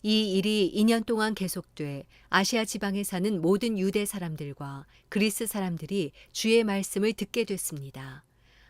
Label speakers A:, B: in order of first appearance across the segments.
A: 이 일이 2년 동안 계속돼 아시아 지방에 사는 모든 유대 사람들과 그리스 사람들이 주의 말씀을 듣게 됐습니다.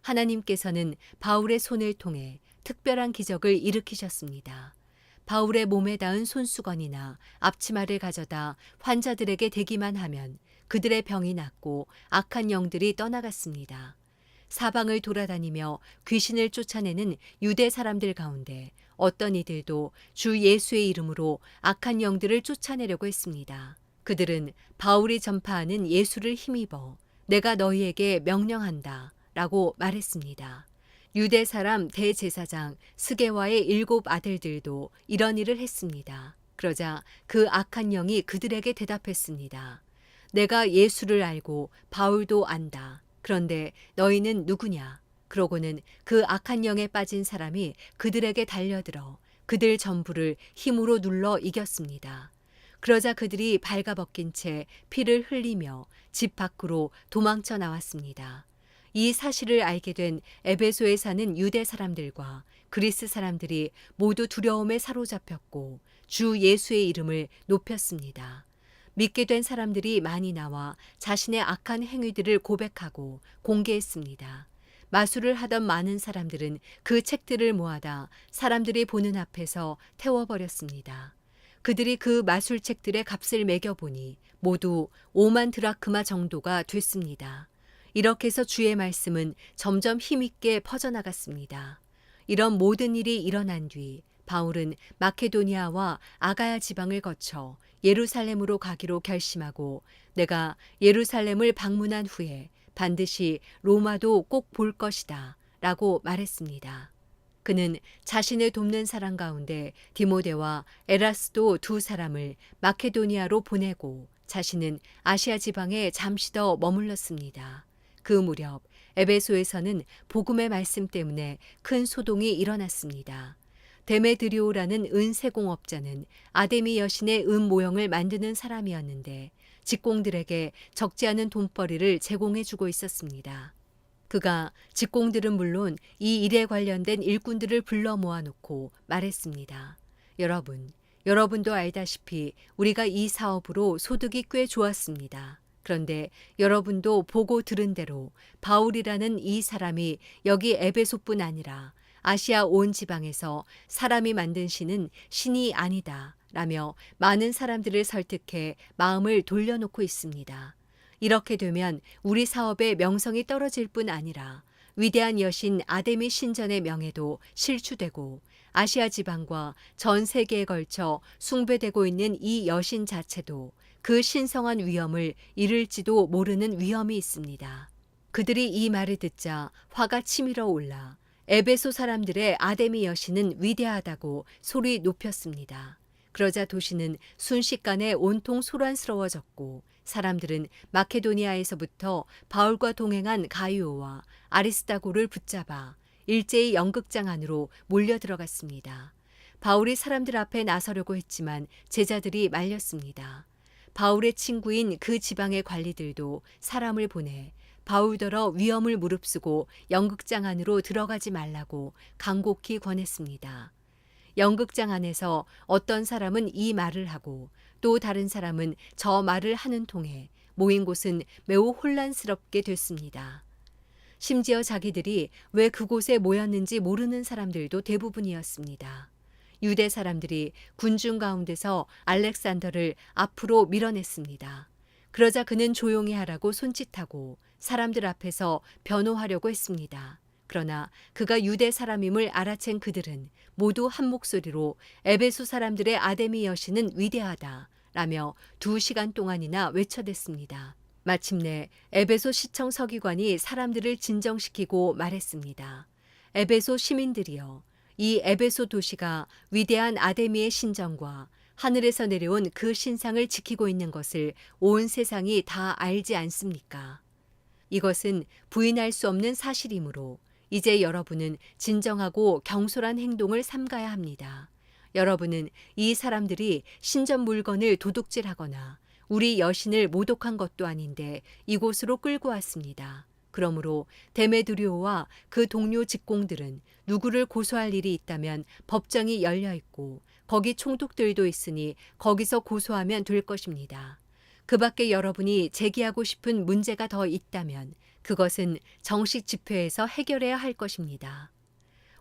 A: 하나님께서는 바울의 손을 통해 특별한 기적을 일으키셨습니다. 바울의 몸에 닿은 손수건이나 앞치마를 가져다 환자들에게 대기만 하면 그들의 병이 낫고 악한 영들이 떠나갔습니다. 사방을 돌아다니며 귀신을 쫓아내는 유대 사람들 가운데 어떤 이들도 주 예수의 이름으로 악한 영들을 쫓아내려고 했습니다. 그들은 바울이 전파하는 예수를 힘입어 내가 너희에게 명령한다 라고 말했습니다. 유대 사람 대제사장 스게와의 7 아들들도 이런 일을 했습니다. 그러자 그 악한 영이 그들에게 대답했습니다. 내가 예수를 알고 바울도 안다. 그런데 너희는 누구냐? 그러고는 그 악한 영에 빠진 사람이 그들에게 달려들어 그들 전부를 힘으로 눌러 이겼습니다. 그러자 그들이 발가벗긴 채 피를 흘리며 집 밖으로 도망쳐 나왔습니다. 이 사실을 알게 된 에베소에 사는 유대 사람들과 그리스 사람들이 모두 두려움에 사로잡혔고 주 예수의 이름을 높였습니다. 믿게 된 사람들이 많이 나와 자신의 악한 행위들을 고백하고 공개했습니다. 마술을 하던 많은 사람들은 그 책들을 모아다 사람들이 보는 앞에서 태워버렸습니다. 그들이 그 마술책들의 값을 매겨보니 모두 5만 드라크마 정도가 됐습니다. 이렇게 해서 주의 말씀은 점점 힘있게 퍼져나갔습니다. 이런 모든 일이 일어난 뒤 바울은 마케도니아와 아가야 지방을 거쳐 예루살렘으로 가기로 결심하고 내가 예루살렘을 방문한 후에 반드시 로마도 꼭 볼 것이다 라고 말했습니다. 그는 자신을 돕는 사람 가운데 디모데와 에라스도 2 사람을 마케도니아로 보내고 자신은 아시아 지방에 잠시 더 머물렀습니다. 그 무렵 에베소에서는 복음의 말씀 때문에 큰 소동이 일어났습니다. 데메드리오라는 은세공업자는 아데미 여신의 은 모형을 만드는 사람이었는데 직공들에게 적지 않은 돈벌이를 제공해 주고 있었습니다. 그가 직공들은 물론 이 일에 관련된 일꾼들을 불러 모아놓고 말했습니다. 여러분도 알다시피 우리가 이 사업으로 소득이 꽤 좋았습니다. 그런데 여러분도 보고 들은 대로 바울이라는 이 사람이 여기 에베소뿐 아니라 아시아 온 지방에서 사람이 만든 신은 신이 아니다 라며 많은 사람들을 설득해 마음을 돌려놓고 있습니다. 이렇게 되면 우리 사업의 명성이 떨어질 뿐 아니라 위대한 여신 아데미 신전의 명예도 실추되고 아시아 지방과 전 세계에 걸쳐 숭배되고 있는 이 여신 자체도 그 신성한 위엄을 잃을지도 모르는 위험이 있습니다. 그들이 이 말을 듣자 화가 치밀어 올라 에베소 사람들의 아데미 여신은 위대하다고 소리 높였습니다. 그러자 도시는 순식간에 온통 소란스러워졌고 사람들은 마케도니아에서부터 바울과 동행한 가이오와 아리스다고를 붙잡아 일제히 연극장 안으로 몰려 들어갔습니다. 바울이 사람들 앞에 나서려고 했지만 제자들이 말렸습니다. 바울의 친구인 그 지방의 관리들도 사람을 보내 바울더러 위험을 무릅쓰고 연극장 안으로 들어가지 말라고 간곡히 권했습니다. 연극장 안에서 어떤 사람은 이 말을 하고 또 다른 사람은 저 말을 하는 통에 모인 곳은 매우 혼란스럽게 됐습니다. 심지어 자기들이 왜 그곳에 모였는지 모르는 사람들도 대부분이었습니다. 유대 사람들이 군중 가운데서 알렉산더를 앞으로 밀어냈습니다. 그러자 그는 조용히 하라고 손짓하고 사람들 앞에서 변호하려고 했습니다. 그러나 그가 유대 사람임을 알아챈 그들은 모두 한 목소리로 에베소 사람들의 아데미 여신은 위대하다 라며 2시간 동안이나 외쳐댔습니다. 마침내 에베소 시청 서기관이 사람들을 진정시키고 말했습니다. 에베소 시민들이여, 이 에베소 도시가 위대한 아데미의 신전과 하늘에서 내려온 그 신상을 지키고 있는 것을 온 세상이 다 알지 않습니까? 이것은 부인할 수 없는 사실이므로 이제 여러분은 진정하고 경솔한 행동을 삼가야 합니다. 여러분은 이 사람들이 신전 물건을 도둑질하거나 우리 여신을 모독한 것도 아닌데 이곳으로 끌고 왔습니다. 그러므로 데메드리오와 그 동료 직공들은 누구를 고소할 일이 있다면 법정이 열려 있고 거기 총독들도 있으니 거기서 고소하면 될 것입니다. 그 밖에 여러분이 제기하고 싶은 문제가 더 있다면 그것은 정식 집회에서 해결해야 할 것입니다.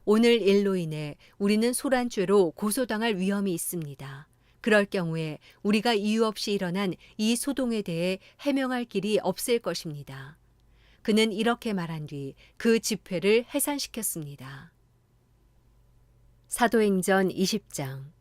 A: 오늘 일로 인해 우리는 소란죄로 고소당할 위험이 있습니다. 그럴 경우에 우리가 이유 없이 일어난 이 소동에 대해 해명할 길이 없을 것입니다. 그는 이렇게 말한 뒤 그 집회를 해산시켰습니다. 사도행전 20장.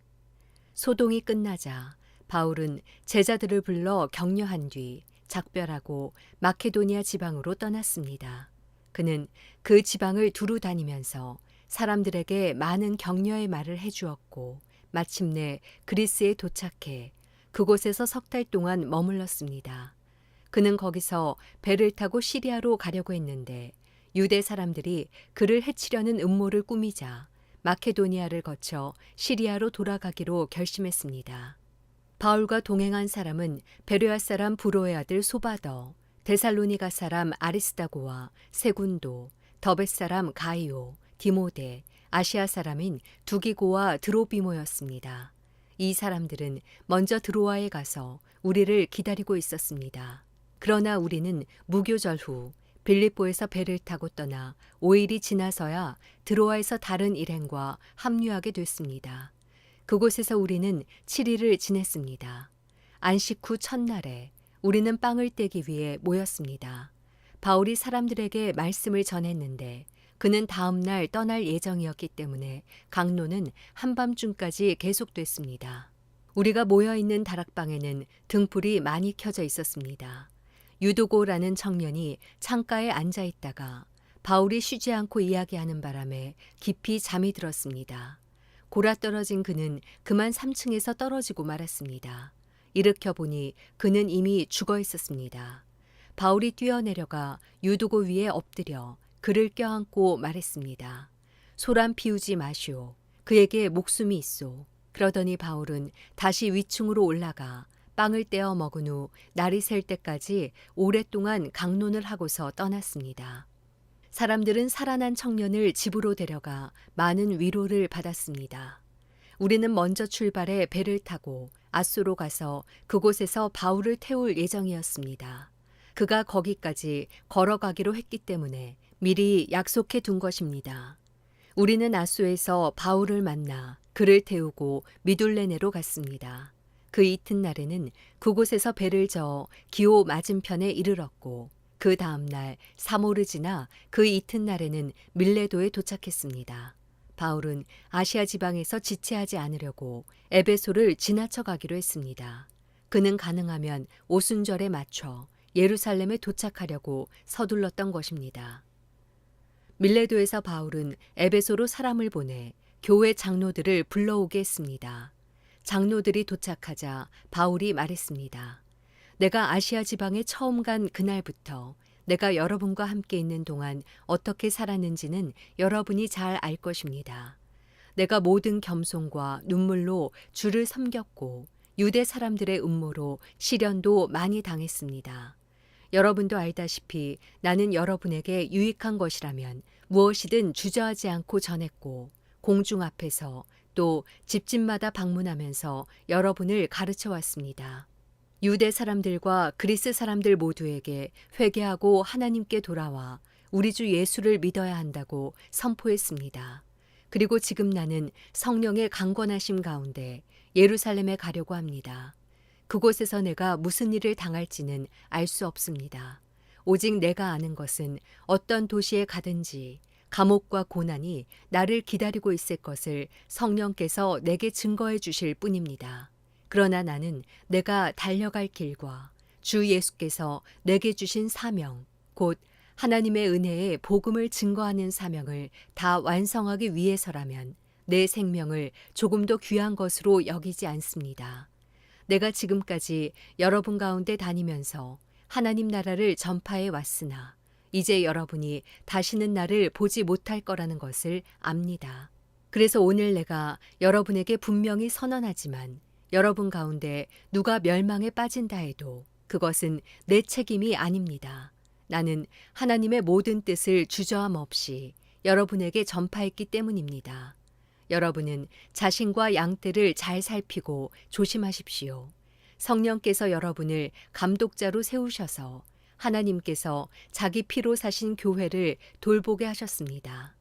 A: 소동이 끝나자 바울은 제자들을 불러 격려한 뒤 작별하고 마케도니아 지방으로 떠났습니다. 그는 그 지방을 두루 다니면서 사람들에게 많은 격려의 말을 해주었고 마침내 그리스에 도착해 그곳에서 석 달 동안 머물렀습니다. 그는 거기서 배를 타고 시리아로 가려고 했는데 유대 사람들이 그를 해치려는 음모를 꾸미자 마케도니아를 거쳐 시리아로 돌아가기로 결심했습니다. 바울과 동행한 사람은 베레아 사람 브로의 아들 소바더, 데살로니가 사람 아리스다고와 세군도, 더벳 사람 가이오, 디모데, 아시아 사람인 두기고와 드로비모였습니다. 이 사람들은 먼저 드로아에 가서 우리를 기다리고 있었습니다. 그러나 우리는 무교절 후 빌립보에서 배를 타고 떠나 5일이 지나서야 드로아에서 다른 일행과 합류하게 됐습니다. 그곳에서 우리는 7일을 지냈습니다. 안식 후 첫날에 우리는 빵을 떼기 위해 모였습니다. 바울이 사람들에게 말씀을 전했는데 그는 다음 날 떠날 예정이었기 때문에 강론은 한밤중까지 계속됐습니다. 우리가 모여있는 다락방에는 등불이 많이 켜져 있었습니다. 유도고라는 청년이 창가에 앉아 있다가 바울이 쉬지 않고 이야기하는 바람에 깊이 잠이 들었습니다. 골아떨어진 그는 그만 3층에서 떨어지고 말았습니다. 일으켜 보니 그는 이미 죽어 있었습니다. 바울이 뛰어내려가 유도고 위에 엎드려 그를 껴안고 말했습니다. 소란 피우지 마시오. 그에게 목숨이 있소. 그러더니 바울은 다시 위층으로 올라가 빵을 떼어 먹은 후 날이 셀 때까지 오랫동안 강론을 하고서 떠났습니다. 사람들은 살아난 청년을 집으로 데려가 많은 위로를 받았습니다. 우리는 먼저 출발해 배를 타고 아소로 가서 그곳에서 바울을 태울 예정이었습니다. 그가 거기까지 걸어가기로 했기 때문에 미리 약속해 둔 것입니다. 우리는 아소에서 바울을 만나 그를 태우고 미둘레네로 갔습니다. 그 이튿날에는 그곳에서 배를 저어 기오 맞은편에 이르렀고 그 다음 날 사모를 지나 그 이튿날에는 밀레도에 도착했습니다. 바울은 아시아 지방에서 지체하지 않으려고 에베소를 지나쳐 가기로 했습니다. 그는 가능하면 오순절에 맞춰 예루살렘에 도착하려고 서둘렀던 것입니다. 밀레도에서 바울은 에베소로 사람을 보내 교회 장로들을 불러오게 했습니다. 장로들이 도착하자 바울이 말했습니다. 내가 아시아 지방에 처음 간 그날부터 내가 여러분과 함께 있는 동안 어떻게 살았는지는 여러분이 잘 알 것입니다. 내가 모든 겸손과 눈물로 주를 섬겼고 유대 사람들의 음모로 시련도 많이 당했습니다. 여러분도 알다시피 나는 여러분에게 유익한 것이라면 무엇이든 주저하지 않고 전했고 공중 앞에서 또 집집마다 방문하면서 여러분을 가르쳐 왔습니다. 유대 사람들과 그리스 사람들 모두에게 회개하고 하나님께 돌아와 우리 주 예수를 믿어야 한다고 선포했습니다. 그리고 지금 나는 성령의 강권하심 가운데 예루살렘에 가려고 합니다. 그곳에서 내가 무슨 일을 당할지는 알 수 없습니다. 오직 내가 아는 것은 어떤 도시에 가든지 감옥과 고난이 나를 기다리고 있을 것을 성령께서 내게 증거해 주실 뿐입니다. 그러나 나는 내가 달려갈 길과 주 예수께서 내게 주신 사명, 곧 하나님의 은혜의 복음을 증거하는 사명을 다 완성하기 위해서라면 내 생명을 조금도 귀한 것으로 여기지 않습니다. 내가 지금까지 여러분 가운데 다니면서 하나님 나라를 전파해 왔으나 이제 여러분이 다시는 나를 보지 못할 거라는 것을 압니다. 그래서 오늘 내가 여러분에게 분명히 선언하지만 여러분 가운데 누가 멸망에 빠진다 해도 그것은 내 책임이 아닙니다. 나는 하나님의 모든 뜻을 주저함 없이 여러분에게 전파했기 때문입니다. 여러분은 자신과 양떼를 잘 살피고 조심하십시오. 성령께서 여러분을 감독자로 세우셔서 하나님께서 자기 피로 사신 교회를 돌보게 하셨습니다.